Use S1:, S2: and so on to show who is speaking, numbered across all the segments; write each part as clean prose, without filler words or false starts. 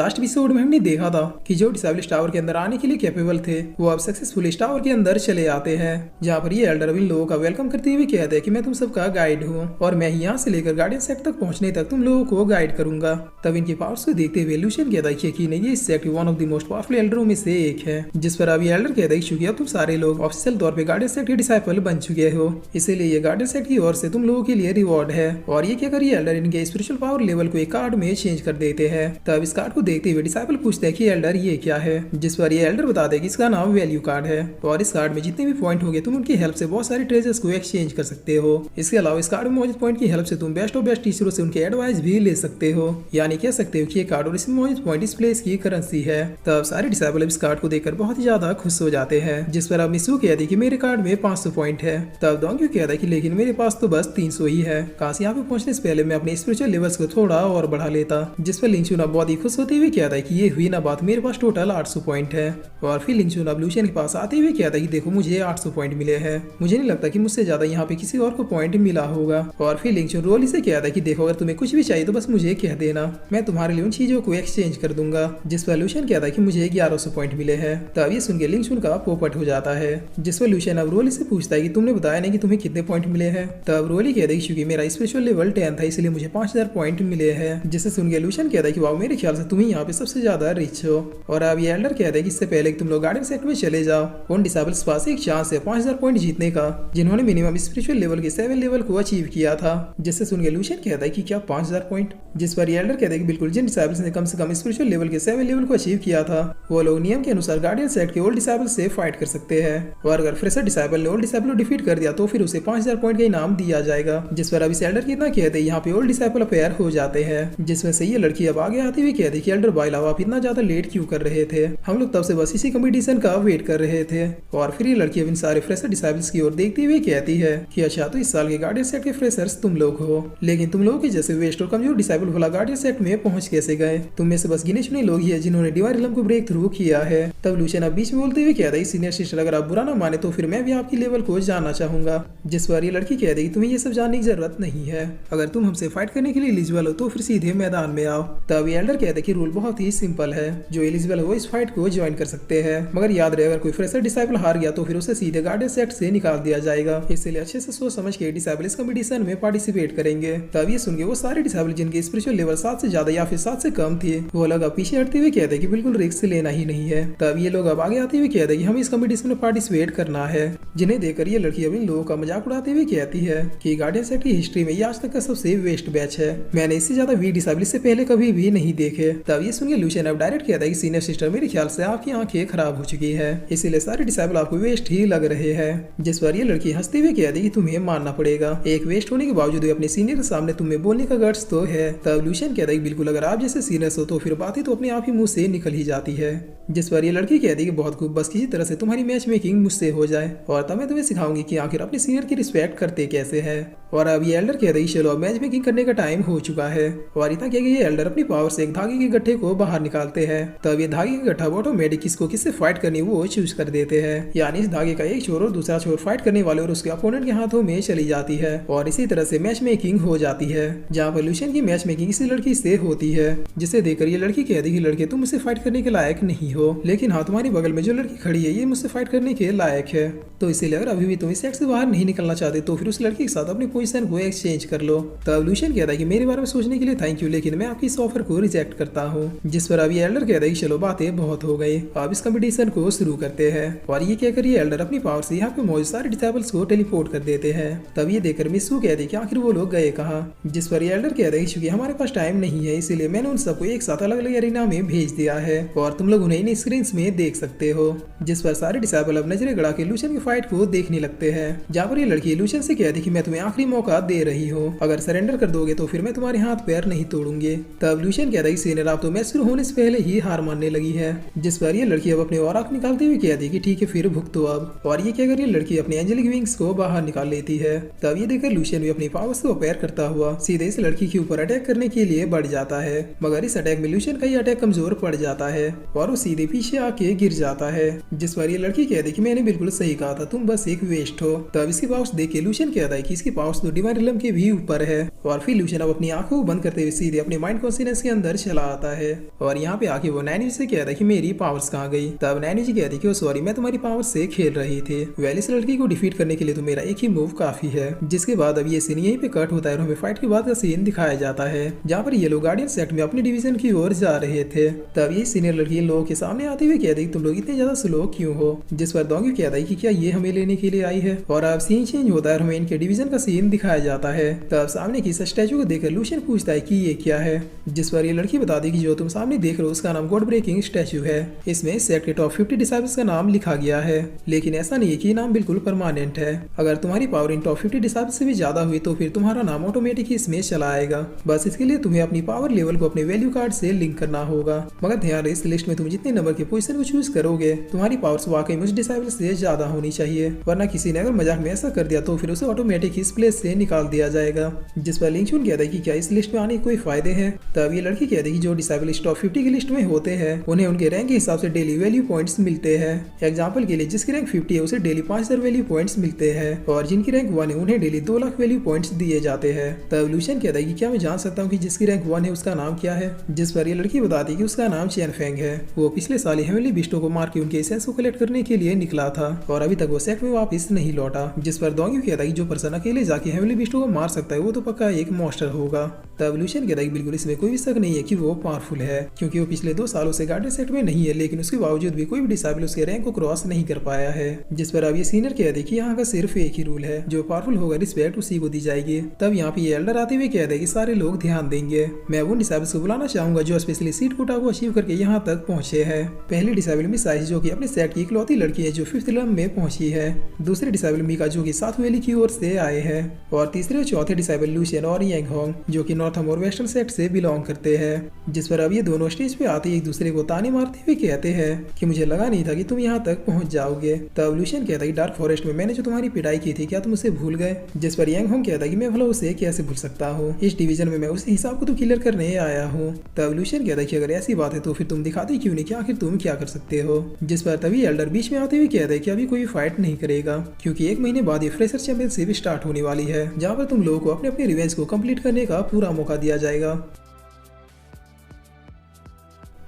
S1: Last episode में हमने देखा था कि जो डिसेबल इस टावर के अंदर आने के लिए कैपेबल थे वो अब सक्सेसफुली इस टावर के अंदर चले आते हैं, जहाँ पर ये एल्डर इन लोगों का वेलकम करते हुए कहते हैं कि मैं तुम सबका गाइड हूँ और मैं यहाँ से लेकर गार्डियन सेक्ट तक पहुँचने तक तुम लोगों को गाइड करूंगा। तब इनके पावर्स को देखते हुए लूशियन कहता है कि ये इस sect one of the most powerful एल्डरों में से एक है, जिस पर अब ये एल्डर कहता है कि अब तुम सारे लोग ऑफिशियल तौर पर गार्डियन सेक्ट के डिसाइपल बन चुके हो, इसीलिए ये गार्डियन सेक्ट की ओर से तुम लोगों के लिए रिवॉर्ड है। और ये क्या करिए एल्डर इनके स्पिरिचुअल पावर लेवल को एक कार्ड में चेंज कर देते हैं। तब इस कार्ड को देखते हुए डिसाइपल पूछते हैं कि एल्डर ये क्या है, जिस पर ये एल्डर बता दे कि इसका नाम वैल्यू कार्ड है और इस कार्ड में जितने भी पॉइंट होंगे तुम उनकी हेल्प से बहुत सारे ट्रेजर्स को एक्सचेंज कर सकते हो। इसके अलावा इस कार्ड में मौजूद पॉइंट की हेल्प से तुम बेस्ट ऑफ बेस्ट टीचरों से उनके एडवाइस भी ले सकते हो, यानी कह सकते हो कि ये कार्ड और इसमें मौजूद पॉइंट इस प्लेस की करेंसी है। तब सारे डिसाइपल इस कार्ड को देखकर बहुत ही ज्यादा खुश हो जाते हैं, जिस पर अब मिसू कहती कि मेरे कार्ड में 500 पॉइंट है। तब डोंग्यू कहता है कि लेकिन मेरे पास तो बस 300 ही है, काश यहाँ पे पहुंचने से पहले मैं अपने स्पिरिचुअल लेवल्स को थोड़ा और बढ़ा लेता। जिस पर लिंगचुन अब बहुत ही खुश होते हुए कहता है कि ये हुई ना बात, मेरे पास टोटल 800 पॉइंट है। और फिर लिंगचुन अब लूशियन के पास आते हुए कहता है कि देखो मुझे 800 पॉइंट मिले हैं, मुझे नहीं लगता कि मुझसे ज्यादा यहाँ पे किसी और को पॉइंट मिला होगा। और फिर लिंगचुन रोली से कहता है कि देखो अगर तुम्हें कुछ भी चाहिए तो बस मुझे कह देना, मैं तुम्हारे लिए उन चीजों को एक्सचेंज कर दूंगा। जिस पर लूशियन कहता है कि मुझे 1100 पॉइंट मिले हैं। तब ये सुन के लिंगचुन का पोपट हो जाता है, जिस पर लूशियन अब रोली से पूछता है कि तुमने बताया नहीं कि तुम्हें कितने पॉइंट मिले हैं। तब रोली कहता है कि मेरा स्पेशल लेवल 10 था इसलिए मुझे 5000 पॉइंट मिले हैं। जिससे सुन के लूशियन कहता है कि वाह मेरे ख्याल से तुम यहाँ पे सबसे ज्यादा रिच हो। और अब ये एल्डर कहता है कि इससे पहले तुम लोग गार्डियन सेक्ट में चले जाओ, उन डिसेबल्स पास एक चांस है 5000 पॉइंट जीतने का जिन्होंने मिनिमम स्पिरिचुअल लेवल के 7 लेवल को अचीव किया था। जिससे सुन के लूशियन कहता है कि क्या 5000 पॉइंट, जिस पर ये एल्डर कहता है कि बिल्कुल जिन डिसेबल्स ने कम से कम स्पिरिचुअल लेवल के 7 लेवल को अचीव किया था वो लोग नियम के अनुसार गार्डियन सेक्ट के ओल्ड डिसेबल से फाइट कर सकते हैं, और अगर फ्रेशर डिसेबल ने ओल्ड डिसेबल को डिफीट कर दिया तो फिर उसे 5000 पॉइंट का इनाम दिया जाएगा। जिस पर अब इस एल्डर की इतना कहते हैं यहाँ पे ओल्ड डिसेबल अफेयर हो जाते हैं, जिसमें से ये लड़की अब आगे आती हुई कहती कि एल्डर बाइलाव आप इतना ज्यादा लेट क्यों कर रहे थे, हम लोग तब से बस इसी कंपटीशन का वेट कर रहे थे। और फिर ये लड़की अब इन सारे फ्रेशर डिसेबल्स की ओर देखती हुई कहती है कि अच्छा तो इस साल के गार्डियन सेक्ट के फ्रेशर्स तुम लोग हो, लेकिन तुम लोगों के जैसे वेस्ट और कमजोर डिसेबल वाला गार्डियन सेक्ट में पहुंच कैसे गए, तुम में से बस गिने चुने लोग ही है जिन्होंने डिवाइन रिलम को ब्रेक थ्रू किया है। तब लूशियन अब बीच में बोलते हुए कहता है सीनियर सिस्टर अगर आप बुरा ना माने तो फिर मैं भी आपकी लेवल को जानना चाहूंगा। जिस पर ये लड़की कहती है तुम्हें ये सब जानने की जरूरत नहीं है, अगर तुम हमसे फाइट करने के लिए एलिजिबल हो तो फिर सीधे मैदान में आओ। तब ये एल्डर कहते हैं कि रूल बहुत ही सिंपल है, जो एलिजिबल हो इस फाइट को ज्वाइन कर सकते हैं, मगर याद रहे अगर कोई फ्रेशर डिसेबल हार गया तो फिर उसे सीधे गार्डियन सेक्ट से निकाल दिया जाएगा, इसलिए अच्छे से सोच समझ के डिसेबल इस कंपटीशन में पार्टिसिपेट करेंगे। तब ये सुन के वो सारे डिसेबल जिनके स्पिरिचुअल लेवल 7 से ज्यादा या फिर 7 से कम थे वो लोग अब पीछे हटते हुए कहते हैं कि बिल्कुल रिस्क लेना ही नहीं है। तब ये लोग अब आगे आते हुए कहते हैं कि हमें इस कंपटीशन में पार्टिसिपेट करना है, जिन्हें देखकर ये लड़की अब इन लोगों का मजाक उड़ाते हुए कहती है कि गार्डियन सेक्ट की हिस्ट्री में ये आज तक का सबसे वेस्ट बैच है, मैंने इससे ज्यादा वीक डिसेबल इससे पहले कभी भी नहीं देखे। तब ये सुन के लूशियन अब डायरेक्ट कहता है कि सीनियर सिस्टर मेरे ख्याल से आपकी आंखें खराब हो चुकी है, इसीलिए सारे डिसेबल आपको वेस्ट ही लग रहे हैं। जिस पर ये लड़की हंसते हुए कहती है कि तुम्हें मानना पड़ेगा, एक वेस्ट होने के बावजूद अपने सीनियर के सामने तुम्हें बोलने का गट्स तो है। तब लूशियन कहता है कि बिल्कुल अगर आप जैसे सीनियर्स हो तो फिर बातें तो अपने आप ही मुंह से निकल ही जाती है। जिस पर ये लड़की कहती है कि बहुत खूब, बस किसी तरह से तुम्हारी मैच मेकिंग मुझसे हो जाए और तब मैं तुम्हें सिखाऊंगी कि आखिर अपने सीनियर की रिस्पेक्ट करते कैसे है। और अब ये एल्डर कहते हैं चलो अब मैच मेकिंग करने का टाइम हो चुका है। और इतना क्या ये एल्डर अपनी पावर से एक धागे के गड्ढे को बाहर निकालते हैं। तब ये धागे का गड्ढा ऑटोमेटिक किसको किससे फाइट करनी वो चूज कर देते हैं, यानी इस धागे का एक छोर और दूसरा छोर फाइट करने वाले और उसके अपोनेंट के हाथों में चली जाती है और इसी तरह से मैच मेकिंग हो जाती है, जहाँ पर लूशियन की मैच मेकिंग इसी लड़की से होती है। जिसे देखकर ये लड़की कहती है कि लड़के तुम मुझसे फाइट करने के लायक नहीं हो, लेकिन हाँ तुम्हारी बगल में जो लड़की खड़ी है ये मुझसे फाइट करने के लायक है, तो इसीलिए अगर अभी भी तुम इस सेट से बाहर नहीं निकलना चाहते तो फिर उस लड़की के साथ अपनी पोजीशन को एक्सचेंज कर लो। तब लूशियन कहता है कि मेरे बारे में सोचने के लिए थैंक यू, लेकिन मैं आपकी इस ऑफर को रिजेक्ट करता हूँ। जिस पर अभी एल्डर कहता है कि चलो बातें बहुत हो गई, अब इस कंपटीशन को शुरू करते हैं। और ये कहकर ये एल्डर अपनी पावर से यहाँ पे मौजूद सारे डिसेबल्स को टेलीपोर्ट कर देते हैं। तब ये देखकर मिसू कहती है कि आखिर वो लोग गए कहाँ। जिस पर ये एल्डर कहता है कि क्योंकि हमारे पास टाइम नहीं है इसलिए मैंने उन सबको एक साथ अलग अलग एरिना में भेज दिया है और तुम लोग उन्हें इन स्क्रीन में देख सकते हो। जिस पर सारे डिसेबल अब नजरें गड़ा के लूशियन की फाइट को देखने लगते हैं, जहाँ पर ये लड़की लूशियन से कहती कि मैं तुम्हें आखिरी मौका दे रही हूँ, अगर सरेंडर कर दोगे तो फिर मैं तुम्हारे हाथ पैर नहीं तोड़ूंगी। तब लूशियन कहता है कि सीनियर आप तो मैच शुरू होने से पहले ही हार मानने लगी है। जिस पर ये लड़की अब अपने और आंख निकालते हुए कहती कि ठीक है फिर भुगतो अब। और ये कहकर ये लड़की अपनी एंजेलिक विंग्स को बाहर निकाल लेती है। तब ये देखकर लूशियन भी अपनी पावर्स को अपेयर करता हुआ सीधे इस लड़की के ऊपर अटैक करने के लिए बढ़ जाता है, मगर इस अटैक में लूशियन का ये अटैक कमजोर पड़ जाता है और वो सीधे सीधे पीछे आके गिर जाता है, जिस पर ये लड़की कहती कि मैंने बिल्कुल सही कहा था, तुम बस एक वेस्ट हो। तब इसके पावर्स देख के लूशियन कहता है कि इसके पावर्स तो डिवाइन रिलम के भी ऊपर है। और फिर लूशियन अब अपनी आंखों को बंद करते हुए सीधे अपने माइंड कॉन्शियसनेस के अंदर चला आता है और यहाँ पे आके वो नैनी से कहता है कि मेरी पावर्स कहाँ गई। तब नैनी जी कहती कि सॉरी, मैं तुम्हारी पावर्स से खेल रही थी। वेल इस लड़की को डिफीट करने के लिए तो मेरा एक ही मूव काफी है। जिसके बाद अब ये सीन यहीं पे कट होता है और हमें फाइट के बाद का सीन दिखाया जाता है, जहाँ पर ये लोग गार्डियन सेट में अपने डिवीजन की ओर जा रहे थे। तब ये सीनियर लड़की लोगों के सामने आते हुए कहती तुम लोग इतने ज्यादा स्लो क्यों हो। जिस पर डोंगी कहता है कि क्या ये हमें लेने के लिए आई है। और अब सीन चेंज होता है और हमें इनके डिवीजन का सीन दिखाया जाता है। तब सामने की स्टैचू को देखकर लूशियन पूछता है कि ये क्या है। जिस पर ये लड़की बताती कि जो तुम सामने देख रहे हो उसका नाम गॉड ब्रेकिंग स्टैचू है। इसमें सेट के टॉप 50 डिसाइबल्स का नाम लिखा गया है, लेकिन ऐसा नहीं है कि नाम बिल्कुल परमानेंट है। अगर तुम्हारी पावर इन टॉप 50 डिसाइबल्स से भी ज्यादा हुई तो फिर तुम्हारा नाम ऑटोमेटिक इसमें चला आएगा। बस इसके लिए तुम्हें अपनी पावर लेवल को अपने वैल्यू कार्ड से लिंक करना होगा। मगर ध्यान रहे इस लिस्ट में तुम जितने नंबर की पोजीशन को चूज करोगे तुम्हारी पावर्स वाकई में उस डिसाइबल से ज्यादा होनी चाहिए, वरना किसी ने अगर मजाक में ऐसा कर दिया तो फिर उसे ऑटोमेटिक इस प्लेस से निकाल दिया जाएगा। जिस पर लिंचुन कहता है कि क्या इस लिस्ट में आने के कोई फायदे हैं। तब ये लड़की कहती है कि जो डिसाइबल टॉप 50 की लिस्ट में होते हैं उन्हें उनके रैंक के हिसाब से डेली वैल्यू पॉइंट्स मिलते हैं। एग्जाम्पल के लिए जिसकी रैंक 50 है उसे डेली 5000 वैल्यू पॉइंट्स मिलते हैं और जिनकी रैंक 1 है उन्हें डेली 2 लाख वैल्यू पॉइंट्स दिए जाते हैं। तब लूशियन कहता है कि क्या मैं जान सकता हूँ कि जिसकी रैंक 1 है उसका नाम क्या है। जिस पर ये लड़की बताती है कि उसका नाम चैन फेंग है। वो पिछले साल हेवनली बिस्टों को मार के उनके एसेंस को कलेक्ट करने के लिए निकला था और अभी तक वो सेट में वापस नहीं लौटा। जिस पर डोंगी कहता है कि जो पर्सन अकेले जाके हेवनली बिस्टों को मार सकता है वो तो पक्का एक मॉन्स्टर होगा। तब लूशियन कहता है कि बिल्कुल इसमें कोई भी शक नहीं है कि वो पावरफुल है, क्योंकि वो पिछले 2 सालों से गार्डियन सेट में नहीं है, लेकिन उसके बावजूद भी कोई भी डिसाइबल उसके रैंक को क्रॉस नहीं कर पाया है। जिस पर अब ये सीनियर कहते हैं कि यहाँ का सिर्फ एक ही रूल है, जो पावरफुल होगा रिस्पेक्ट उसी को दी जाएगी। तब यहाँ पे ये एल्डर आते हुए कहते हैं कि सारे लोग ध्यान देंगे। मैं वो डिसाइबल्स को बुलाना चाहूंगा जो स्पेशली सीट कोटा को अचीव करके यहाँ तक पहुंचे हैं। पहली डिसाइबल मिस आइस जो कि अपने सेट की इकलौती लड़की है जो 5th लेवल में पहुंची है। दूसरे डिसाइबल मीका जो कि साउथ वैली की ओर से आए हैं और तीसरे और चौथे डिसाइबल लूशियन और यांग होंग जो कि नॉर्थम और वेस्टर्न सेट से बिलोंग करते हैं। जिस पर अब ये दोनों स्टेज पे आते एक दूसरे को ताने मारते हुए कहते हैं कि मुझे लगा नहीं था कि तुम यहाँ तक पहुंच जाओगे। तब लूशियन कहता है कि डार्क फॉरेस्ट में मैंने जो तुम्हारी पिटाई की थी क्या तुम उसे भूल गए। जिस पर यांग होंग कहता है कि मैं भला उसे कैसे भूल सकता हूँ, इस डिवीजन में मैं उसी हिसाब को तो क्लियर करने आया हूँ। तब लूशियन कहता है कि अगर ऐसी बात है तो फिर तुम दिखाते क्यों नहीं कि आखिर तुम क्या कर सकते हो। जिस पर तभी एल्डर बीच में आते हुए कहता है कि अभी कोई फाइट नहीं करेगा, क्योंकि 1 महीने बाद ये फ्रेशर चैंपियनशिप स्टार्ट होने वाली है, जहाँ पर तुम लोगों को अपने अपने रिवेंज को कंप्लीट करने का पूरा मौका दिया जाएगा।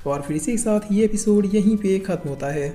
S1: और फिर इसी के साथ ये एपिसोड यहीं पे खत्म होता है।